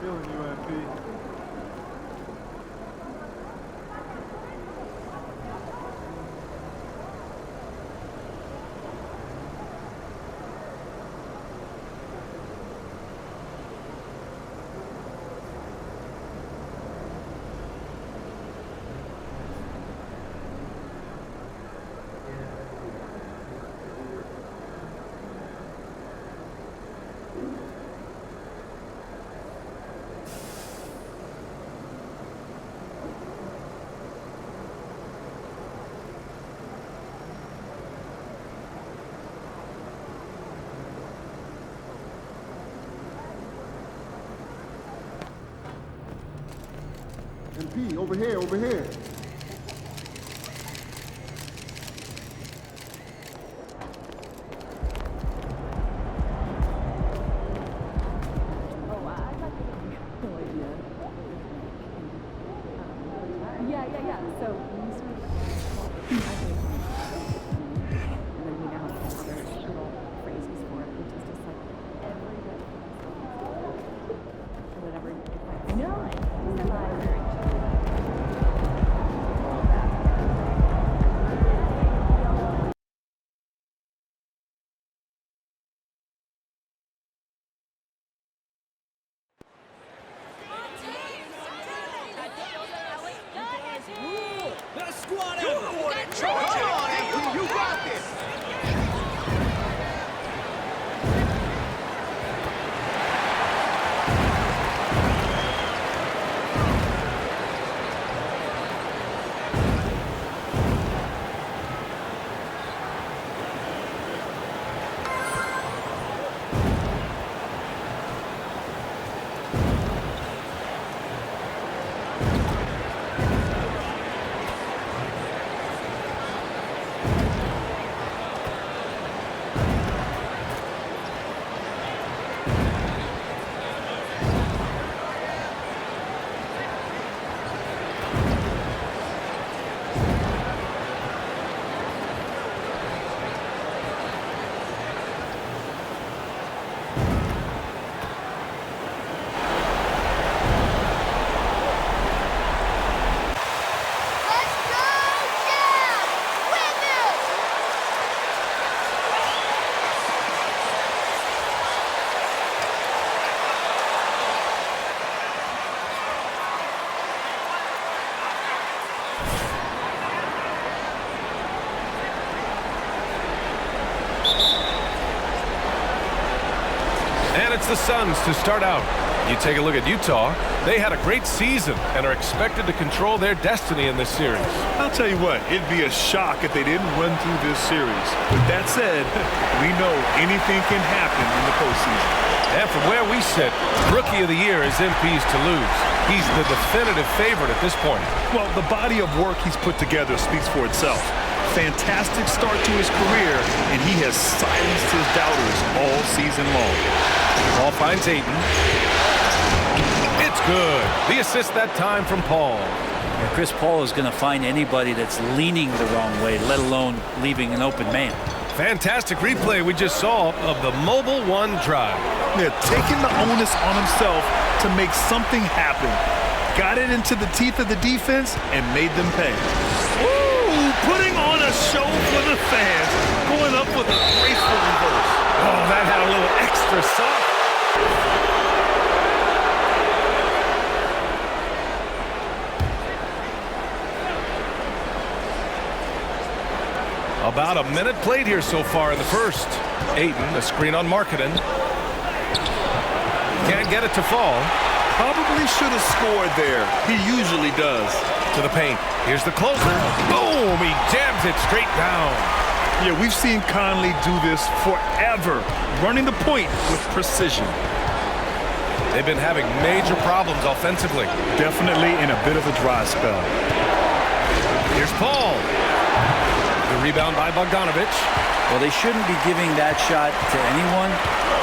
Feeling you, MP. MP, over here, over here. Yeah. So when we started, and then we now have other little phrases for it, which is just like every or whatever you find. No, Best squad ever! Come on, AP, you got this! And it's the Suns to start out. You take a look at Utah. They had a great season and are expected to control their destiny in this series. I'll tell you what, it'd be a shock if they didn't run through this series. With that said, we know anything can happen in the postseason. And from where we sit, Rookie of the Year is MP's to lose. He's the definitive favorite at this point. Well, the body of work he's put together speaks for itself. Fantastic start to his career, and he has silenced his doubters all season long. Ball finds Ayton. It's good. The assist that time from Paul. Chris Paul is going to find anybody that's leaning the wrong way, let alone leaving an open man. Fantastic replay we just saw of the Mobile One drive. They're taking the onus on himself to make something happen. Got it into the teeth of the defense and made them pay. Ooh, putting on a show for the fans. Going up with a graceful reverse. Oh, that had a little extra soft. About a minute played here so far in the first. Ayton, a screen on Markkanen. Can't get it to fall. Probably should have scored there. He usually does. To the paint. Here's the closer. Boom! He jams it straight down. Yeah, we've seen Conley do this forever, running the point with precision. They've been having major problems offensively. Definitely in a bit of a dry spell. Here's Paul. The rebound by Bogdanovic. Well, they shouldn't be giving that shot to anyone,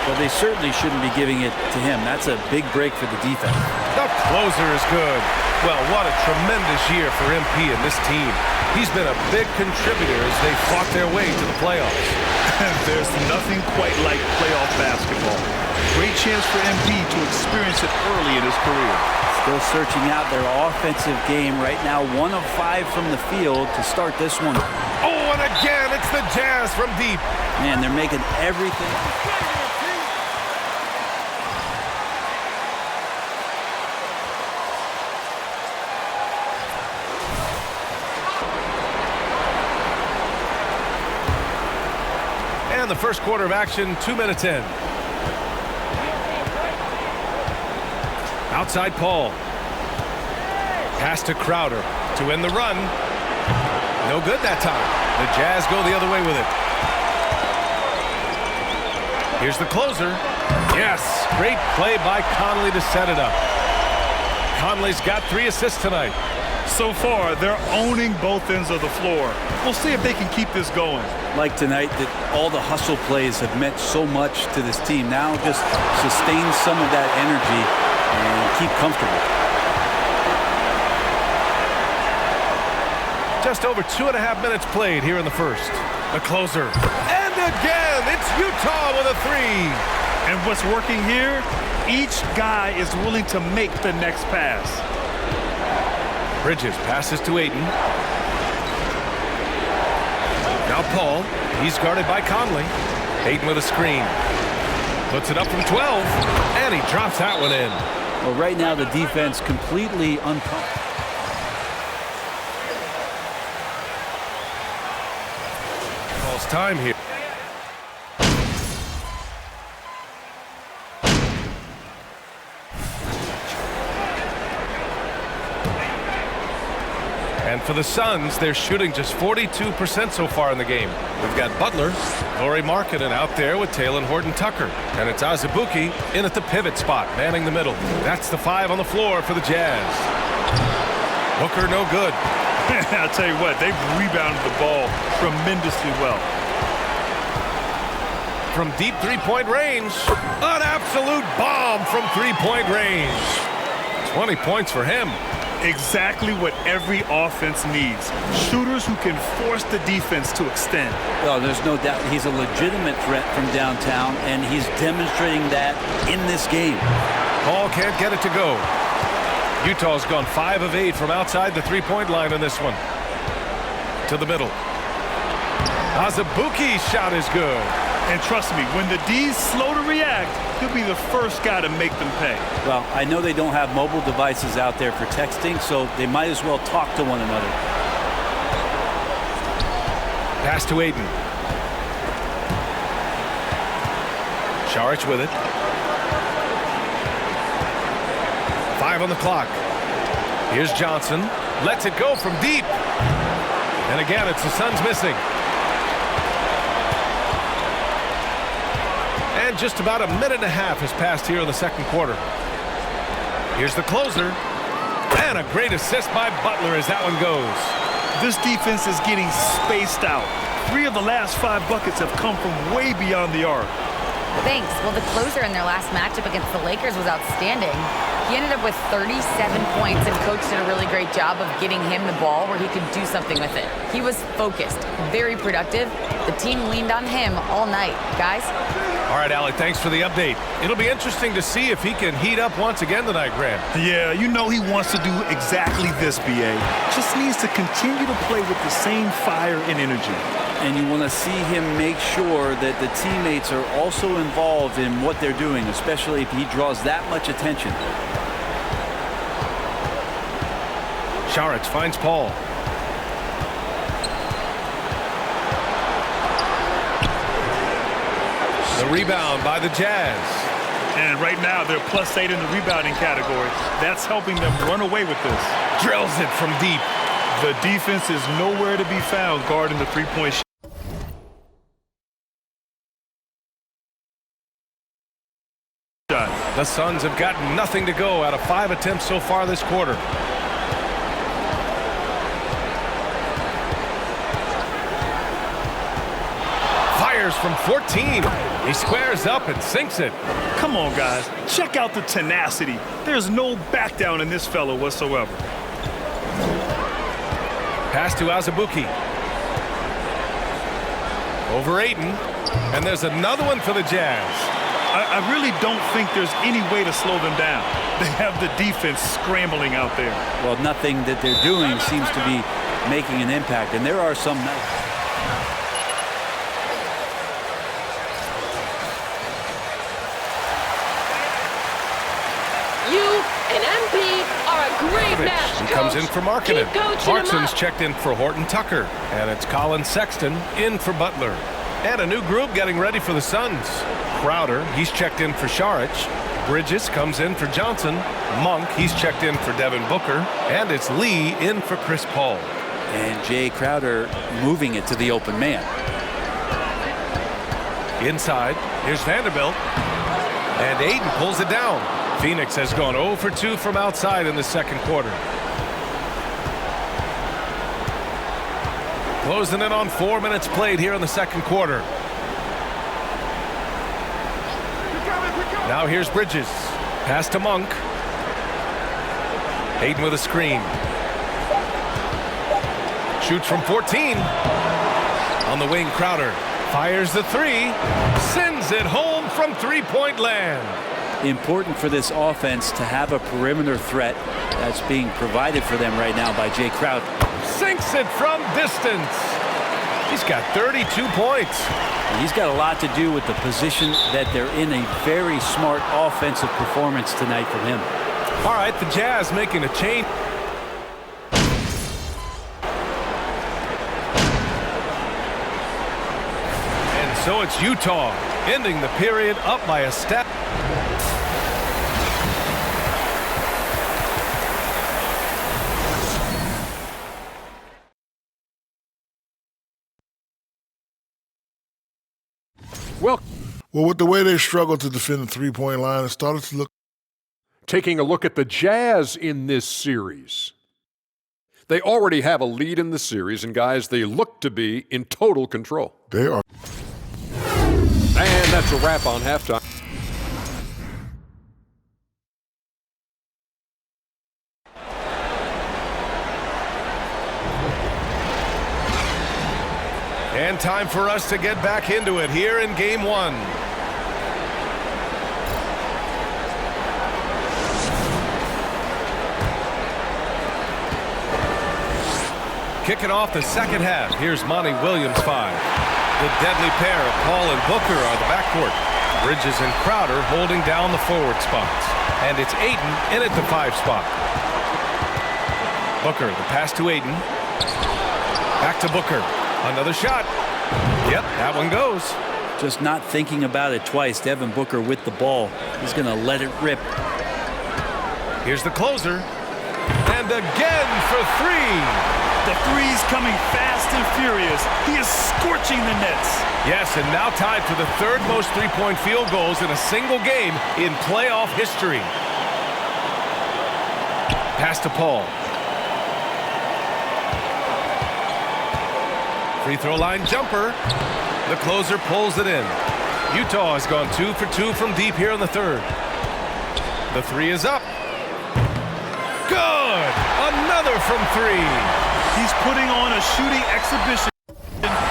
but they certainly shouldn't be giving it to him. That's a big break for the defense. The closer is good. Well, what a tremendous year for MP and this team. He's been a big contributor as they fought their way to the playoffs. There's nothing quite like playoff basketball. Great chance for MP to experience it early in his career. Still searching out their offensive game right now. 1 of 5 from the field to start this one. Oh, and again, it's the Jazz from deep. Man, they're making everything. And the first quarter of action, 2 minutes in. Outside Paul. Pass to Crowder to win the run. No good that time. The Jazz go the other way with it. Here's the closer. Yes, great play by Conley to set it up. Conley's got 3 assists tonight. So far, they're owning both ends of the floor. We'll see if they can keep this going. Like tonight, that all the hustle plays have meant so much to this team. Now just sustain some of that energy and keep comfortable. Just over 2.5 minutes played here in the first. The closer. And again, it's Utah with a 3. And what's working here, each guy is willing to make the next pass. Bridges passes to Ayton. Now Paul. He's guarded by Conley. Ayton with a screen. Puts it up from 12. And he drops that one in. Well, right now the defense completely uncomfortable. Paul's time here. And for the Suns, they're shooting just 42% so far in the game. We've got Butler, Lauri Markkanen out there with Talen Horton-Tucker. And it's Azubuike in at the pivot spot, manning the middle. That's the 5 on the floor for the Jazz. Booker no good. I'll tell you what, they've rebounded the ball tremendously well. From deep three-point range, an absolute bomb from three-point range. 20 points for him. Exactly what every offense needs. Shooters who can force the defense to extend. Well, there's no doubt he's a legitimate threat from downtown, and he's demonstrating that in this game. Paul can't get it to go. Utah's gone 5 of 8 from outside the three-point line in this one. To the middle. Azubuike's shot is good. And trust me, when the D's slow to react, he'll be the first guy to make them pay. Well, I know they don't have mobile devices out there for texting, so they might as well talk to one another. Pass to Ayton. Saric with it. 5 on the clock. Here's Johnson. Lets it go from deep. And again, it's the Suns missing. And just about 1.5 minutes has passed here in the second quarter. Here's the closer. And a great assist by Butler as that one goes. This defense is getting spaced out. 3 of the last 5 buckets have come from way beyond the arc. Thanks. Well, the closer in their last matchup against the Lakers was outstanding. He ended up with 37 points, and coach did a really great job of getting him the ball where he could do something with it. He was focused, very productive. The team leaned on him all night. Guys? All right, Allie, thanks for the update. It'll be interesting to see if he can heat up once again tonight, Graham. Yeah, you know he wants to do exactly this, B.A. Just needs to continue to play with the same fire and energy. And you want to see him make sure that the teammates are also involved in what they're doing, especially if he draws that much attention. Saric finds Paul. The rebound by the Jazz. And right now, they're +8 in the rebounding category. That's helping them run away with this. Drills it from deep. The defense is nowhere to be found guarding the three-point shot. The Suns have got nothing to go out of 5 attempts so far this quarter. Fires from 14. He squares up and sinks it. Come on, guys. Check out the tenacity. There's no back down in this fellow whatsoever. Pass to Azubuike. Over Ayton. And there's another one for the Jazz. I really don't think there's any way to slow them down. They have the defense scrambling out there. Well, nothing that they're doing seems to be making an impact, and there are some nights. You and MP are a great match, He Coach. comes in for Markkinen. Keep coaching him Clarkson's up. checked in for Horton Tucker. And it's Colin Sexton in for Butler. And a new group getting ready for the Suns. Crowder, he's checked in for Saric. Bridges comes in for Johnson. Monk, he's checked in for Devin Booker. And it's Lee in for Chris Paul. And Jay Crowder moving it to the open man. Inside, here's Vanderbilt. And Ayton pulls it down. Phoenix has gone 0 for 2 from outside in the second quarter. Closing in on 4 minutes played here in the second quarter. Now here's Bridges. Pass to Monk. Ayton with a screen. Shoots from 14. On the wing, Crowder fires the three. Sends it home from three-point land. Important for this offense to have a perimeter threat that's being provided for them right now by Jay Crowder. Sinks it from distance. He's got 32 points. And he's got a lot to do with the position that they're in. A very smart offensive performance tonight from him. All right, the Jazz making a change. And so it's Utah ending the period up by a step. Well, with the way they struggled to defend the three-point line, it started to look. Taking a look at the Jazz in this series. They already have a lead in the series, and guys, they look to be in total control. They are. And that's a wrap on halftime. And time for us to get back into it here in game one. Kicking off the second half, here's Monty Williams 5. The deadly pair of Paul and Booker are the backcourt. Bridges and Crowder holding down the forward spots. And it's Ayton in at the 5 spot. Booker, the pass to Ayton. Back to Booker. Another shot. Yep, that one goes. Just not thinking about it twice. Devin Booker with the ball. He's going to let it rip. Here's the closer. And again for three. The three's coming fast and furious. He is scorching the nets. Yes, and now tied for the third most three-point field goals in a single game in playoff history. Pass to Paul. Free throw line jumper. The closer pulls it in. Utah has gone 2 for 2 from deep here in the third. The three is up. Good! Another from three. He's putting on a shooting exhibition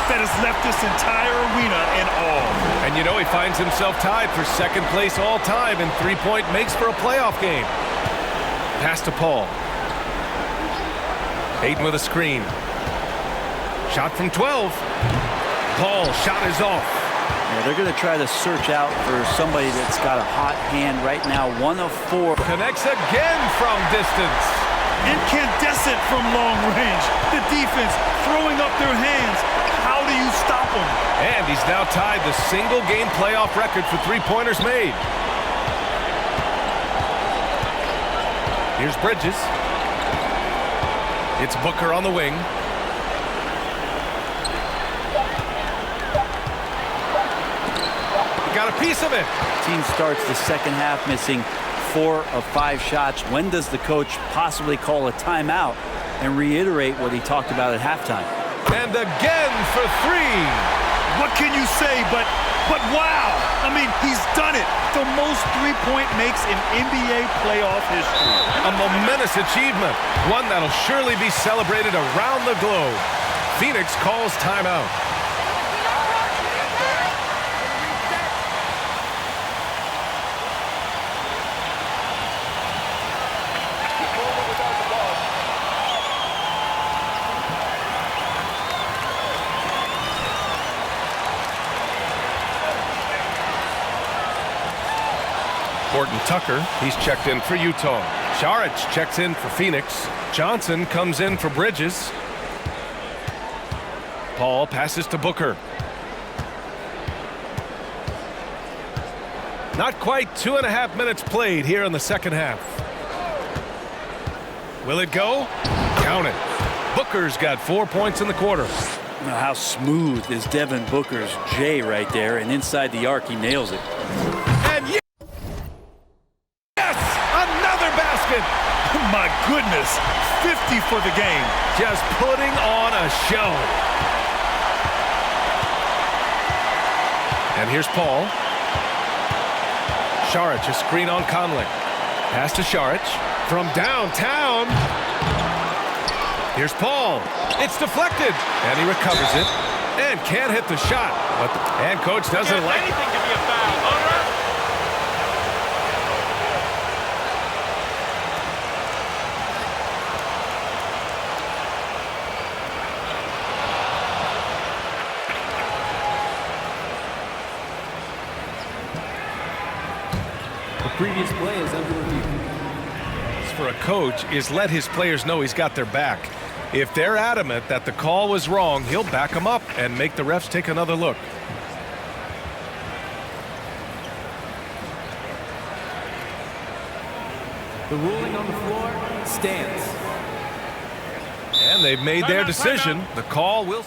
that has left this entire arena in awe. And you know he finds himself tied for second place all time in three-point makes for a playoff game. Pass to Paul. Ayton with a screen. Shot from 12. Paul's shot is off. Yeah, they're going to try to search out for somebody that's got a hot hand right now. 1 of 4. Connects again from distance. Incandescent from long range. The defense throwing up their hands. How do you stop him? And he's now tied the single game playoff record for three-pointers made. Here's Bridges. It's Booker on the wing. He got a piece of it. Team starts the second half missing 4 of 5 shots. When does the coach possibly call a timeout and reiterate what he talked about at halftime? And again for three. What can you say but wow? I mean, he's done it. The most three-point makes in NBA playoff history. A momentous achievement. One that'll surely be celebrated around the globe. Phoenix calls timeout. Horton Tucker, he's checked in for Utah. Saric checks in for Phoenix. Johnson comes in for Bridges. Paul passes to Booker. Not quite 2.5 minutes played here in the second half. Will it go? Count it. Booker's got 4 points in the quarter. Now, how smooth is Devin Booker's J right there, and inside the arc he nails it. And yes, another basket. My goodness, 50 for the game. Just putting on a show. And here's Paul. Saric, a screen on Conley. Pass to Saric from downtown. Here's Paul. It's deflected, and he recovers it and can't hit the shot. And coach doesn't like anything to be a foul. All right. The previous play is under review. For a coach is let his players know he's got their back. If they're adamant that the call was wrong, he'll back them up and make the refs take another look. The ruling on the floor stands. And they've made their decision. The call will...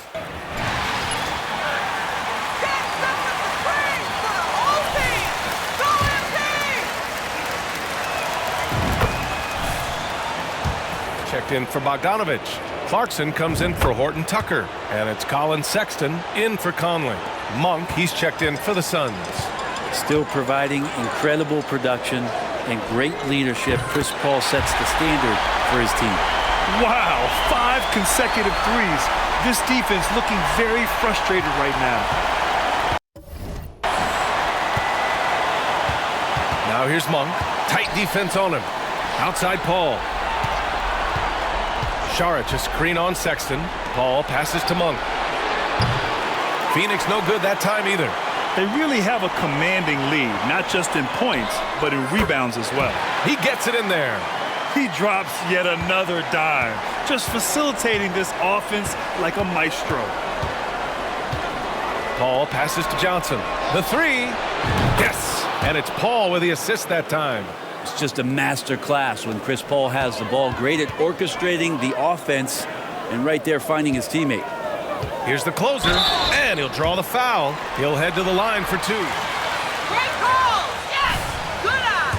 Checked in for Bogdanovich. Clarkson comes in for Horton Tucker. And it's Colin Sexton in for Conley. Monk, he's checked in for the Suns. Still providing incredible production and great leadership. Chris Paul sets the standard for his team. Wow, 5 consecutive threes. This defense looking very frustrated right now. Now here's Monk. Tight defense on him. Outside Paul. Saric, a screen on Sexton. Paul passes to Monk. Phoenix no good that time either. They really have a commanding lead, not just in points, but in rebounds as well. He gets it in there. He drops yet another dime, just facilitating this offense like a maestro. Paul passes to Johnson. The three. Yes! And it's Paul with the assist that time. It's just a master class when Chris Paul has the ball. Great at orchestrating the offense and right there finding his teammate. Here's the closer, and he'll draw the foul. He'll head to the line for 2. Great call! Yes! Good eye!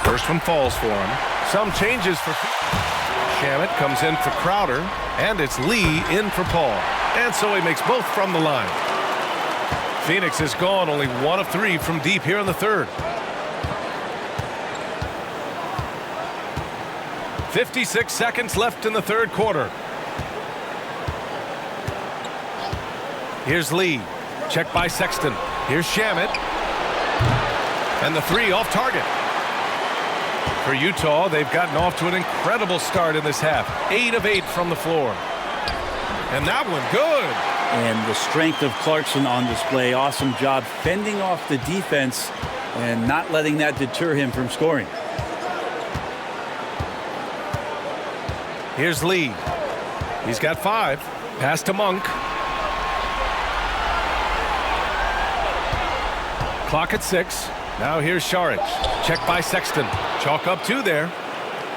First one falls for him. Some changes for... Shamet comes in for Crowder, and it's Lee in for Paul. And so he makes both from the line. Phoenix has gone only 1 of 3 from deep here in the third. 56 seconds left in the third quarter. Here's Lee. Checked by Sexton. Here's Shamet. And the 3 off target. For Utah, they've gotten off to an incredible start in this half. 8 of 8 from the floor. And that one good. And the strength of Clarkson on display. Awesome job fending off the defense and not letting that deter him from scoring. Here's Lee. He's got 5. Pass to Monk. Clock at 6. Now here's Saric. Checked by Sexton. Chalk up 2 there.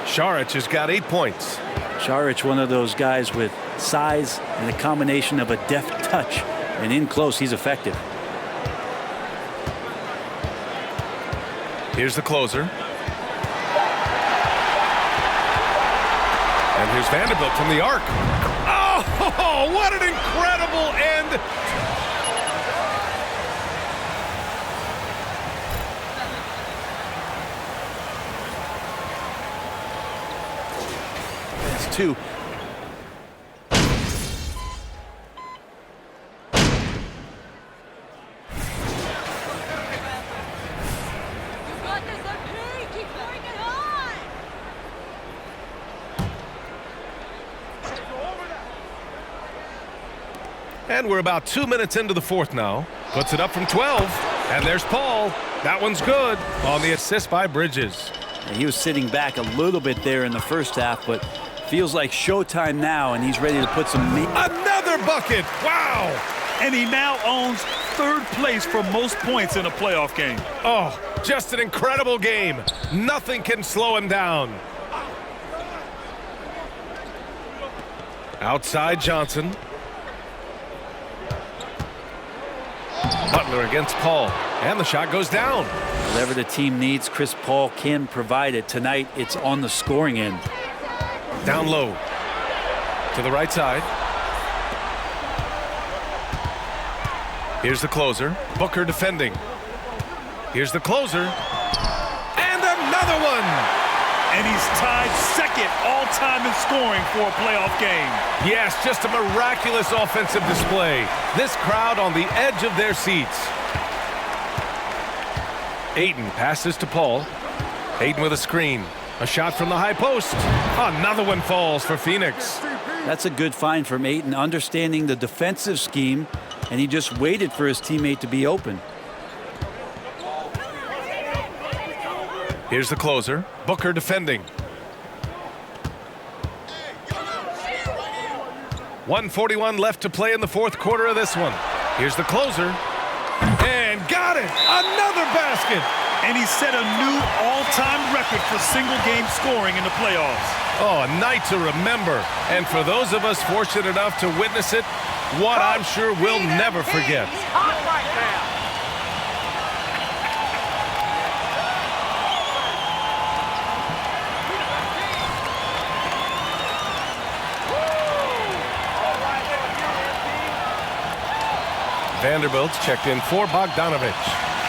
Saric has got 8 points. Saric, one of those guys with size and a combination of a deft touch, and in close he's effective. Here's the closer. And here's Vanderbilt from the arc. Oh, what an incredible end. It's 2. And we're about 2 minutes into the fourth now. Puts it up from 12. And there's Paul. That one's good on the assist by Bridges. He was sitting back a little bit there in the first half, but feels like showtime now, and he's ready to put some meat. Another bucket! Wow! And he now owns third place for most points in a playoff game. Oh, just an incredible game. Nothing can slow him down. Outside Johnson. Butler against Paul. And the shot goes down. Whatever the team needs, Chris Paul can provide it. Tonight, it's on the scoring end. Down low. To the right side. Here's the closer. Booker defending. Here's the closer. And another one! And he's tied second all-time in scoring for a playoff game. Yes, just a miraculous offensive display. This crowd on the edge of their seats. Ayton passes to Paul. Ayton with a screen. A shot from the high post. Another one falls for Phoenix. That's a good find from Ayton, understanding the defensive scheme, and he just waited for his teammate to be open. Here's the closer. Booker defending. 1:41 left to play in the fourth quarter of this one. Here's the closer. And got it! Another basket! And he set a new all-time record for single-game scoring in the playoffs. Oh, a night to remember. And for those of us fortunate enough to witness it, one I'm sure we'll never forget. Hot right now. Vanderbilt's checked in for Bogdanovich.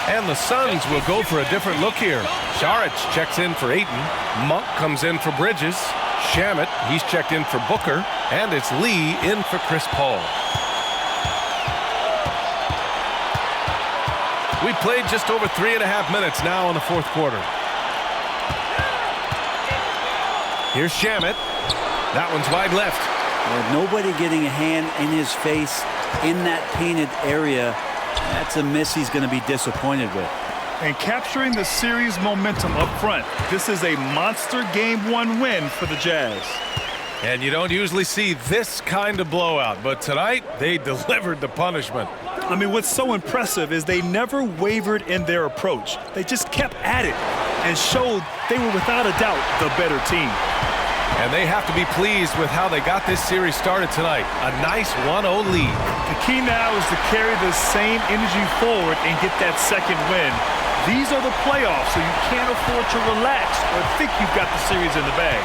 And the Suns will go for a different look here. Saric checks in for Ayton. Monk comes in for Bridges. Shamet, he's checked in for Booker. And it's Lee in for Chris Paul. We played just over 3.5 minutes now in the fourth quarter. Here's Shamet. That one's wide left. Nobody getting a hand in his face in that painted area. That's a miss he's going to be disappointed with. And capturing the series momentum up front. This is a monster Game 1 win for the Jazz. And you don't usually see this kind of blowout, but tonight they delivered the punishment. I mean, what's so impressive is they never wavered in their approach. They just kept at it and showed they were without a doubt the better team. And they have to be pleased with how they got this series started tonight. A nice 1-0 lead. The key now is to carry the same energy forward and get that second win. These are the playoffs, so you can't afford to relax or think you've got the series in the bag.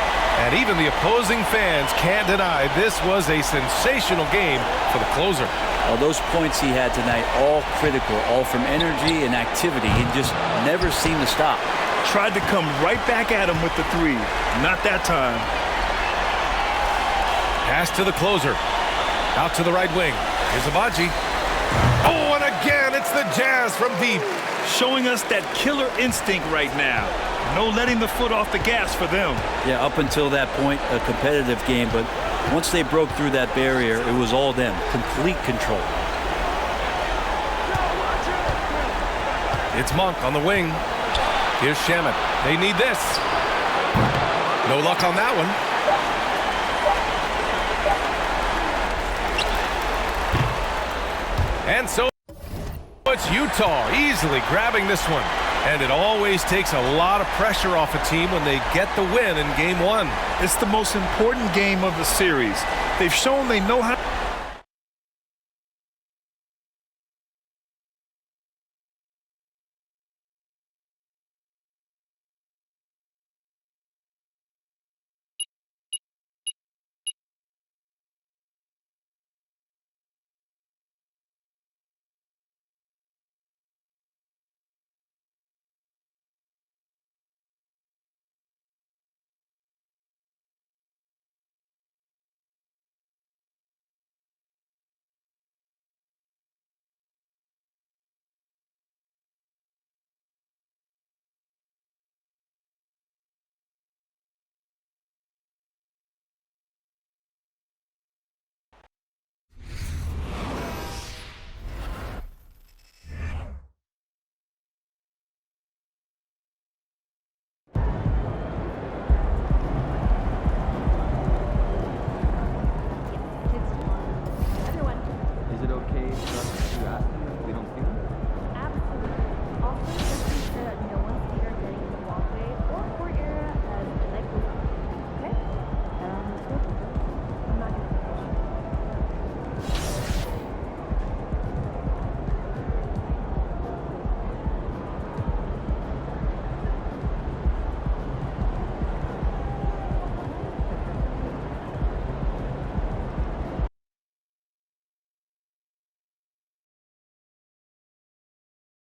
And even the opposing fans can't deny this was a sensational game for the closer. Well, those points he had tonight, all critical, all from energy and activity. He just never seemed to stop. Tried to come right back at him with the three. Not that time. Pass to the closer. Out to the right wing. Here's Abaji. Oh, and again, it's the Jazz from deep. Showing us that killer instinct right now. No letting the foot off the gas for them. Yeah, up until that point, a competitive game, but once they broke through that barrier, it was all them. Complete control. It's Monk on the wing. Here's Shamet. They need this. No luck on that one. And so it's Utah easily grabbing this one. And it always takes a lot of pressure off a team when they get the win in Game 1. It's the most important game of the series. They've shown they know how